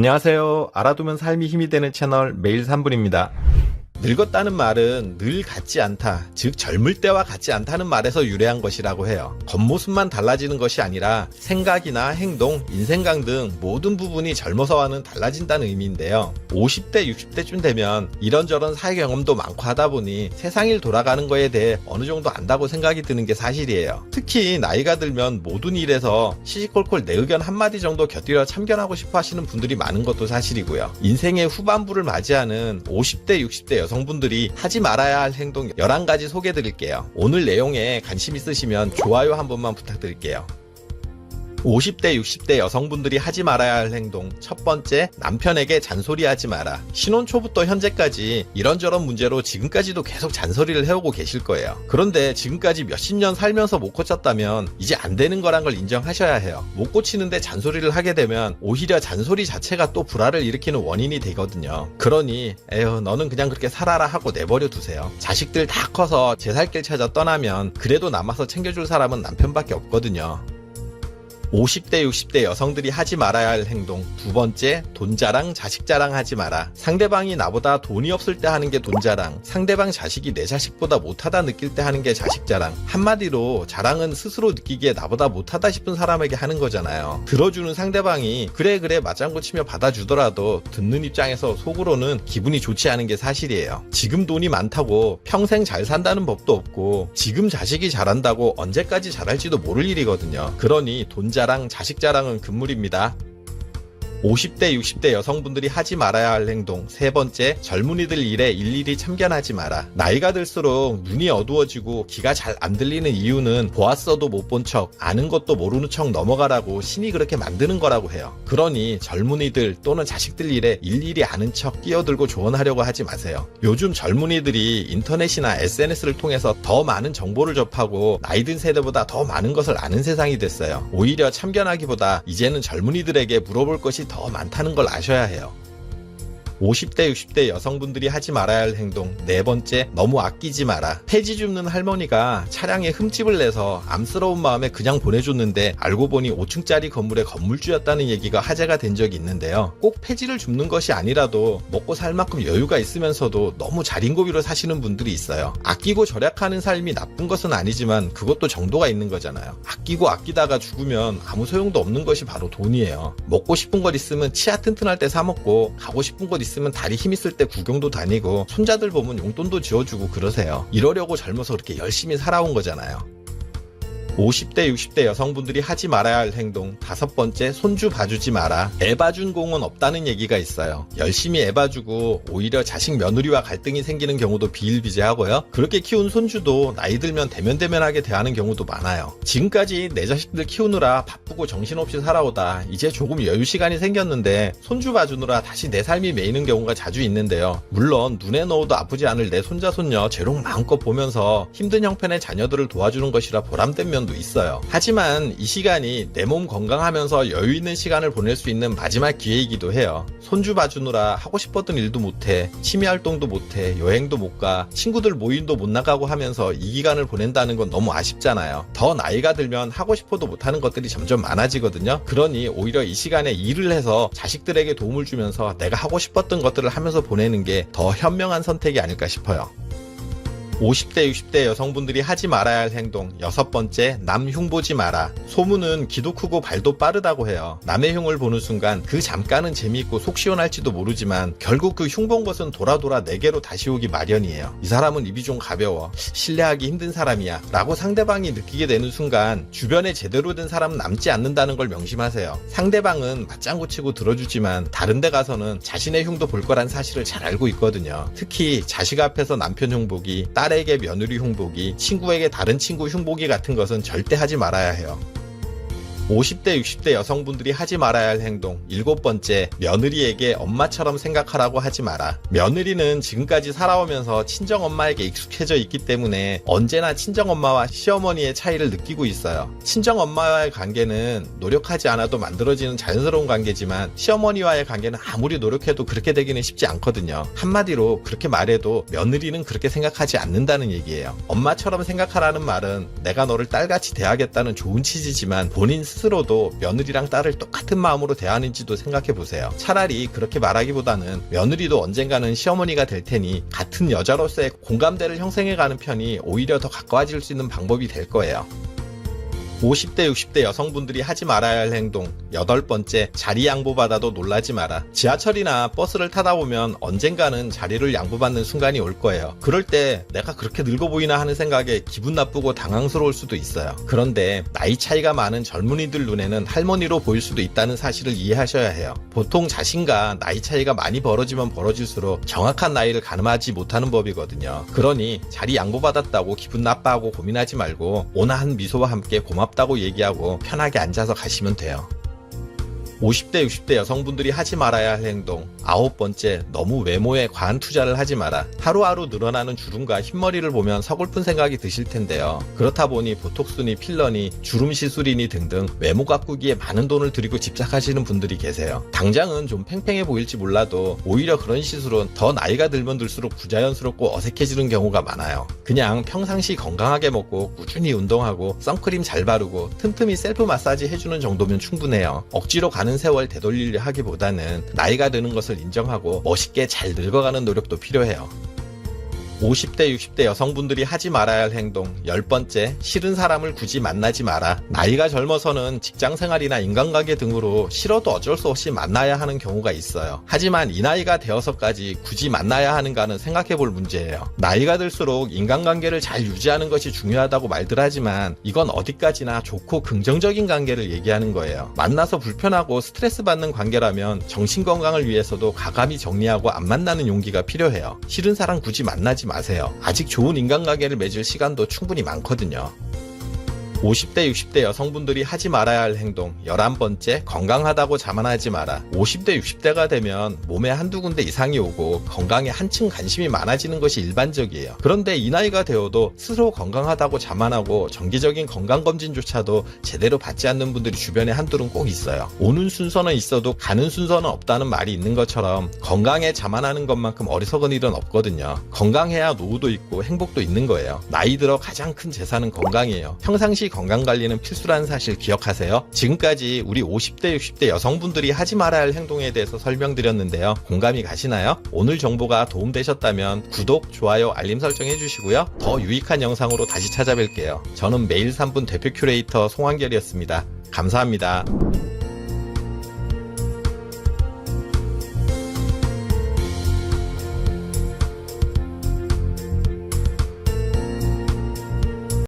안녕하세요. 알아두면 삶이 힘이 되는 채널 매일 3분입니다. 늙었다는 말은 늘 같지 않다, 즉 젊을 때와 같지 않다는 말에서 유래한 것이라고 해요. 겉모습만 달라지는 것이 아니라 생각이나 행동, 인생관 등 모든 부분이 젊어서와는 달라진다는 의미인데요. 50대, 60대쯤 되면 이런저런 사회 경험도 많고 하다 보니 세상일 돌아가는 거에 대해 어느 정도 안다고 생각이 드는 게 사실이에요. 특히 나이가 들면 모든 일에서 시시콜콜 내 의견 한마디 정도 곁들여 참견하고 싶어 하시는 분들이 많은 것도 사실이고요. 인생의 후반부를 맞이하는 50대, 60대 여성분들이 하지 말아야 할 행동 11가지 소개해 드릴게요. 오늘 내용에 관심 있으시면 좋아요 한 번만 부탁드릴게요. 50대, 60대 여성분들이 하지 말아야 할 행동. 첫 번째, 남편에게 잔소리하지 마라. 신혼 초부터 현재까지 이런저런 문제로 지금까지도 계속 잔소리를 해오고 계실 거예요. 그런데 지금까지 몇십 년 살면서 못 고쳤다면 이제 안 되는 거란 걸 인정하셔야 해요. 못 고치는데 잔소리를 하게 되면 오히려 잔소리 자체가 또 불화를 일으키는 원인이 되거든요. 그러니 에휴 너는 그냥 그렇게 살아라 하고 내버려 두세요. 자식들 다 커서 제 살 길 찾아 떠나면 그래도 남아서 챙겨줄 사람은 남편밖에 없거든요. 50대, 60대 여성들이 하지 말아야 할 행동. 두 번째, 돈 자랑, 자식 자랑 하지 마라. 상대방이 나보다 돈이 없을 때 하는 게 돈 자랑, 상대방 자식이 내 자식보다 못하다 느낄 때 하는 게 자식 자랑. 한마디로 자랑은 스스로 느끼기에 나보다 못하다 싶은 사람에게 하는 거잖아요. 들어주는 상대방이 그래 맞장구 치며 받아주더라도 듣는 입장에서 속으로는 기분이 좋지 않은 게 사실이에요. 지금 돈이 많다고 평생 잘 산다는 법도 없고 지금 자식이 잘한다고 언제까지 잘할지도 모를 일이거든요. 그러니 돈 자랑, 자식 자랑은 금물입니다. 50대, 60대 여성분들이 하지 말아야 할 행동. 세 번째, 젊은이들 일에 일일이 참견하지 마라. 나이가 들수록 눈이 어두워지고 귀가 잘 안 들리는 이유는 보았어도 못 본 척, 아는 것도 모르는 척 넘어가라고 신이 그렇게 만드는 거라고 해요. 그러니 젊은이들 또는 자식들 일에 일일이 아는 척 끼어들고 조언하려고 하지 마세요. 요즘 젊은이들이 인터넷이나 SNS를 통해서 더 많은 정보를 접하고 나이 든 세대보다 더 많은 것을 아는 세상이 됐어요. 오히려 참견하기보다 이제는 젊은이들에게 물어볼 것이 더 많다는 걸 아셔야 해요. 50대, 60대 여성분들이 하지 말아야 할 행동. 네 번째, 너무 아끼지 마라. 폐지 줍는 할머니가 차량에 흠집을 내서 암스러운 마음에 그냥 보내줬는데 알고 보니 5층짜리 건물의 건물주였다는 얘기가 화제가 된 적이 있는데요. 꼭 폐지를 줍는 것이 아니라도 먹고 살 만큼 여유가 있으면서도 너무 자린고비로 사시는 분들이 있어요. 아끼고 절약하는 삶이 나쁜 것은 아니지만 그것도 정도가 있는 거잖아요. 아끼고 아끼다가 죽으면 아무 소용도 없는 것이 바로 돈이에요. 먹고 싶은 것 있으면 치아 튼튼할 때 사 먹고 가고 싶은 것 있으면 다리 힘 있을 때 구경도 다니고 손자들 보면 용돈도 지어주고 그러세요. 이러려고 젊어서 그렇게 열심히 살아온 거잖아요. 50대, 60대 여성분들이 하지 말아야 할 행동. 다섯 번째, 손주 봐주지 마라. 애 봐준 공은 없다는 얘기가 있어요. 열심히 애 봐주고 오히려 자식 며느리와 갈등이 생기는 경우도 비일비재하고요. 그렇게 키운 손주도 나이 들면 대면대면하게 대하는 경우도 많아요. 지금까지 내 자식들 키우느라 바쁘고 정신없이 살아오다 이제 조금 여유 시간이 생겼는데 손주 봐주느라 다시 내 삶이 메이는 경우가 자주 있는데요. 물론 눈에 넣어도 아프지 않을 내 손자 손녀 재롱 마음껏 보면서 힘든 형편의 자녀들을 도와주는 것이라 보람된 면도 있어요. 하지만 이 시간이 내 몸 건강하면서 여유 있는 시간을 보낼 수 있는 마지막 기회이기도 해요. 손주 봐주느라 하고 싶었던 일도 못해, 취미 활동도 못해, 여행도 못 가, 친구들 모임도 못 나가고 하면서 이 기간을 보낸다는 건 너무 아쉽잖아요. 더 나이가 들면 하고 싶어도 못하는 것들이 점점 많아지거든요. 그러니 오히려 이 시간에 일을 해서 자식들에게 도움을 주면서 내가 하고 싶었던 것들을 하면서 보내는 게 더 현명한 선택이 아닐까 싶어요. 50대, 60대 여성분들이 하지 말아야 할 행동. 여섯 번째, 남 흉 보지 마라. 소문은 기도 크고 발도 빠르다고 해요. 남의 흉을 보는 순간 그 잠깐은 재미있고 속 시원할지도 모르지만 결국 그 흉 본 것은 돌아 내게로 다시 오기 마련이에요. 이 사람은 입이 좀 가벼워, 신뢰하기 힘든 사람이야 라고 상대방이 느끼게 되는 순간 주변에 제대로 된 사람은 남지 않는다는 걸 명심하세요. 상대방은 맞장구 치고 들어주지만 다른 데 가서는 자신의 흉도 볼 거란 사실을 잘 알고 있거든요. 특히 자식 앞에서 남편 흉 보기, 딸에게 며느리 흉보기, 친구에게 다른 친구 흉보기 같은 것은 절대 하지 말아야 해요. 50대, 60대 여성분들이 하지 말아야 할 행동. 일곱 번째, 며느리에게 엄마처럼 생각하라고 하지 마라. 며느리는 지금까지 살아오면서 친정엄마에게 익숙해져 있기 때문에 언제나 친정엄마와 시어머니의 차이를 느끼고 있어요. 친정엄마와의 관계는 노력하지 않아도 만들어지는 자연스러운 관계지만 시어머니와의 관계는 아무리 노력해도 그렇게 되기는 쉽지 않거든요. 한마디로 그렇게 말해도 며느리는 그렇게 생각하지 않는다는 얘기예요. 엄마처럼 생각하라는 말은 내가 너를 딸같이 대하겠다는 좋은 취지지만 본인 스스로 스스로도 며느리랑 딸을 똑같은 마음으로 대하는지도 생각해보세요. 차라리 그렇게 말하기보다는 며느리도 언젠가는 시어머니가 될 테니 같은 여자로서의 공감대를 형성해가는 편이 오히려 더 가까워질 수 있는 방법이 될 거예요. 50대, 60대 여성분들이 하지 말아야 할 행동 8번째, 자리 양보받아도 놀라지 마라. 지하철이나 버스를 타다 보면 언젠가는 자리를 양보받는 순간이 올 거예요. 그럴 때 내가 그렇게 늙어 보이나 하는 생각에 기분 나쁘고 당황스러울 수도 있어요. 그런데 나이 차이가 많은 젊은이들 눈에는 할머니로 보일 수도 있다는 사실을 이해하셔야 해요. 보통 자신과 나이 차이가 많이 벌어지면 벌어질수록 정확한 나이를 가늠하지 못하는 법이거든요. 그러니 자리 양보받았다고 기분 나빠하고 고민하지 말고 온화한 미소와 함께 고맙다고 얘기하고 편하게 앉아서 가시면 돼요. 50대, 60대 여성분들이 하지 말아야 할 행동 9번째, 너무 외모에 과한 투자를 하지 마라. 하루하루 늘어나는 주름과 흰머리를 보면 서글픈 생각이 드실 텐데요. 그렇다 보니 보톡스니 필러니 주름 시술이니 등등 외모 가꾸기에 많은 돈을 들이고 집착하시는 분들이 계세요. 당장은 좀 팽팽해 보일지 몰라도 오히려 그런 시술은 더 나이가 들면 들수록 부자연스럽고 어색해지는 경우가 많아요. 그냥 평상시 건강하게 먹고 꾸준히 운동하고 선크림 잘 바르고 틈틈이 셀프 마사지 해주는 정도면 충분해요. 억지로 가는 세월 되돌리려 하기보다는 나이가 드는 것을 인정하고 멋있게 잘 늙어가는 노력도 필요해요. 50대, 60대 여성분들이 하지 말아야 할 행동 10번째, 싫은 사람을 굳이 만나지 마라. 나이가 젊어서는 직장생활이나 인간관계 등으로 싫어도 어쩔 수 없이 만나야 하는 경우가 있어요. 하지만 이 나이가 되어서까지 굳이 만나야 하는가는 생각해볼 문제예요. 나이가 들수록 인간관계를 잘 유지하는 것이 중요하다고 말들 하지만 이건 어디까지나 좋고 긍정적인 관계를 얘기하는 거예요. 만나서 불편하고 스트레스 받는 관계라면 정신건강을 위해서도 가감히 정리하고 안 만나는 용기가 필요해요. 싫은 사람 굳이 만나지 마세요. 아직 좋은 인간관계를 맺을 시간도 충분히 많거든요. 50대, 60대 여성분들이 하지 말아야 할 행동 11번째, 건강하다고 자만하지 마라. 50대, 60대가 되면 몸에 한두 군데 이상이 오고 건강에 한층 관심이 많아지는 것이 일반적이에요. 그런데 이 나이가 되어도 스스로 건강하다고 자만하고 정기적인 건강검진조차도 제대로 받지 않는 분들이 주변에 한둘은 꼭 있어요. 오는 순서는 있어도 가는 순서는 없다는 말이 있는 것처럼 건강에 자만하는 것만큼 어리석은 일은 없거든요. 건강해야 노후도 있고 행복도 있는 거예요. 나이 들어 가장 큰 재산은 건강이에요. 평상시 건강관리는 필수라는 사실 기억하세요. 지금까지 우리 50대, 60대 여성분들이 하지 말아야 할 행동에 대해서 설명드렸는데요. 공감이 가시나요? 오늘 정보가 도움되셨다면 구독, 좋아요, 알림 설정 해주시고요. 더 유익한 영상으로 다시 찾아뵐게요. 저는 매일 3분 대표 큐레이터 송한결이었습니다. 감사합니다.